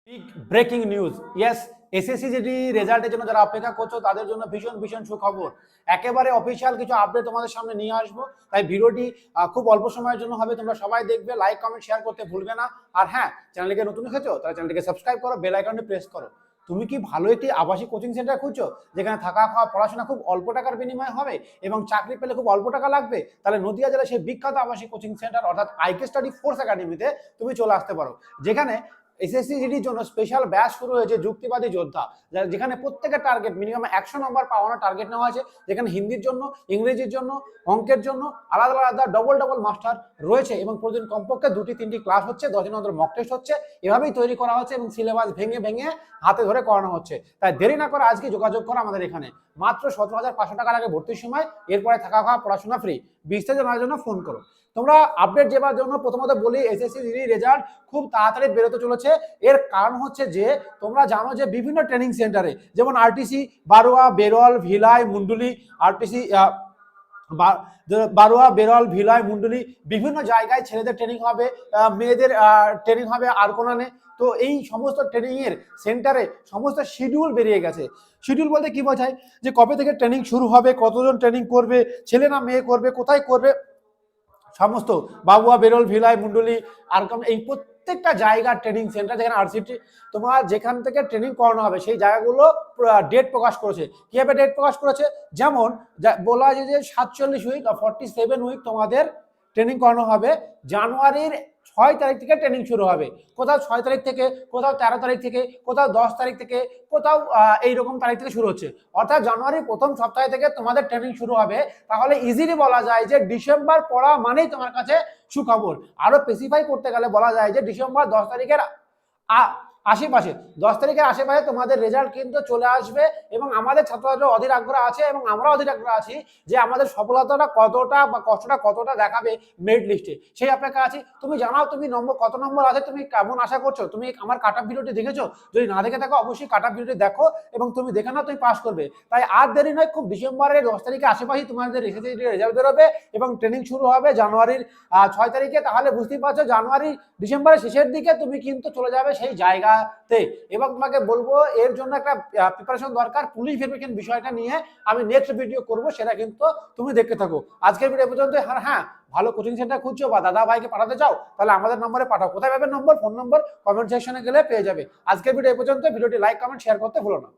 Big breaking news, yes, SSC যেটি রেজাল্টের জন্য যারা অপেক্ষা করছো তাদের জন্য ভীষণ ভীষণ সুখবর। একেবারে অফিসিয়াল কিছু আপডেট তোমাদের সামনে নিয়ে আসবো, তাই ভিডিওটি খুব অল্প সময়ের জন্য হবে। তোমরা সবাই দেখবে, লাইক কমেন্ট শেয়ার করতে ভুলবে না। আর হ্যাঁ, চ্যানেলকে নতুন এসেছো তাহলে চ্যানেলটিকে সাবস্ক্রাইব করো, বেল আইকনটি প্রেস করো। তুমি কি ভালো একটি আবাসিক কোচিং সেন্টার খুঁজছো যেখানে থাকা খাওয়া পড়াশোনা খুব অল্প টাকার বিনিময়ে হবে এবং চাকরি পেলে খুব অল্প টাকা লাগবে? তাহলে নদিয়া জেলায় সেই বিখ্যাত আবাসিক কোচিং সেন্টার অর্থাৎ আইকে স্টাডি ফোর্স একাডেমিতে তুমি চলে আসতে পারো, যেখানে এসএসসি জিডির জন্য স্পেশাল ব্যাচ শুরু হয়েছে যুক্তিবাদী যোদ্ধা, যেখানে প্রত্যেকের টার্গেট মিনিমাম 100 নম্বর পাওয়ানোর টার্গেট নেওয়া আছে। যেখানে হিন্দির জন্য, ইংরেজির জন্য, অঙ্কের জন্য আলাদা আলাদা ডবল ডবল মাস্টার রয়েছে এবং প্রতিদিন কমপক্ষে 2-3টি ক্লাস হচ্ছে, 10 দিন অন্তর মক টেস্ট হচ্ছে। এভাবেই তৈরি করা হচ্ছে এবং সিলেবাস ভেঙে ভেঙে হাতে ধরে করানো হচ্ছে। তাই দেরি না করে আজকে যোগাযোগ করো আমাদের এখানে। মাত্র 17,500 টাকার আগে ভর্তির সময়, এরপরে থাকা খাওয়া পড়াশোনা ফ্রি। বিস্তারিত জানার জন্য ফোন করো। তোমরা আপডেট যাবার জন্য প্রথমত বলি, এসএসসি রেজাল্ট খুব তাড়াতাড়ি বেরোতে চলেছে। এর কারণ হচ্ছে যে তোমরা জানো যে বিভিন্ন ট্রেনিং সেন্টারে, যেমন আরটিসি, বারোয়া, বেরল, ভিলাই, মুন্ডুলি, আরটিসি বারোয়া, বেরল, ভিলাই, মুন্ডুলি, বিভিন্ন জায়গায় ছেলেদের ট্রেনিং হবে, মেয়েদের ট্রেনিং হবে আরকোনানে। তো এই সমস্ত ট্রেনিং এর সেন্টারে সমস্ত শিডিউল বেরিয়ে গেছে। শিডিউল বলতে কি বোঝায়, যে কবে থেকে ট্রেনিং শুরু হবে, কতজন ট্রেনিং করবে, ছেলে না মেয়ে করবে, কোথায় করবে, সমস্ত বাবুয়া, বেরল, ভিলাই, মুন্ডুলি, আরকম, এই প্রত্যেকটা জায়গার ট্রেনিং সেন্টার যেখানে আরসিটি তোমার যেখান থেকে ট্রেনিং করানো হবে সেই জায়গাগুলো ডেট প্রকাশ করেছে। কিভাবে ডেট প্রকাশ করেছে? যেমন বলা যায় যে 47 উইক বা 47 উইক তোমাদের ট্রেনিং করানো হবে। জানুয়ারির 6 তারিখ থেকে ট্রেনিং শুরু হবে। কোথাও 6 তারিখ থেকে, কোথাও 13 তারিখ থেকে, কোথাও 10 তারিখ থেকে, কোথাও এইরকম তারিখ থেকে শুরু হচ্ছে। অর্থাৎ জানুয়ারির প্রথম সপ্তাহে থেকে তোমাদের ট্রেনিং শুরু হবে। তাহলে ইজিলি বলা যায় যে ডিসেম্বর পড়া মানেই তোমার কাছে সুখবর। আরো স্পেসিফাই করতে গেলে বলা যায় যে ডিসেম্বর 10 তারিখের আশেপাশে, 10 তারিখের আশেপাশে তোমাদের রেজাল্ট কিন্তু চলে আসবে। এবং আমাদের ছাত্রছাত্রীরা অধীর আগ্রহ আছে এবং আমরা অধীর আগ্রহ আছি যে আমাদের সফলতাটা কতটা বা কষ্টটা কতটা দেখাবে মেরিট লিস্টে, সেই অপেক্ষা আছি। তুমি জানাও তুমি নম্বর কত নম্বর আছে, তুমি কেমন আশা করছো? তুমি আমার কাট অফ ভিডিওটি দেখেছো? যদি না দেখে থাকো অবশ্যই কাট অফ ভিডিওটি দেখো এবং তুমি দেখে নাও, তুমি পাস করবে। তাই আর দেরি নয়, খুব ডিসেম্বরের 10 তারিখে আশেপাশে তোমাদের এসএসসি রেজাল্ট বেরোবে এবং ট্রেনিং শুরু হবে জানুয়ারির 6 তারিখে। তাহলে বুঝতেই পারছো জানুয়ারি ডিসেম্বরের শেষের দিকে তুমি কিন্তু চলে যাবে সেই জায়গাতে। এবং তোমাকে বলবো এর জন্য একটা প্রিপারেশন দরকার। পুলিশ ভেরিফিকেশন বিষয়টা নিয়ে আমি নেক্সট ভিডিও করব, সেটা কিন্তু তুমি দেখতে থাকো। আজকের ভিডিও পর্যন্ত। হ্যাঁ, ভালো কোচিং সেন্টার খুঁজছো বা দাদা ভাইকে পাঠাতে চাও তাহলে আমাদের নম্বরে পাঠাও। কোথায় পাবে নম্বর? ফোন নম্বর কমেন্ট সেকশনে গেলে পেয়ে যাবে। আজকের ভিডিও পর্যন্ত। ভিডিওটি লাইক কমেন্ট শেয়ার করতে ভুলো না।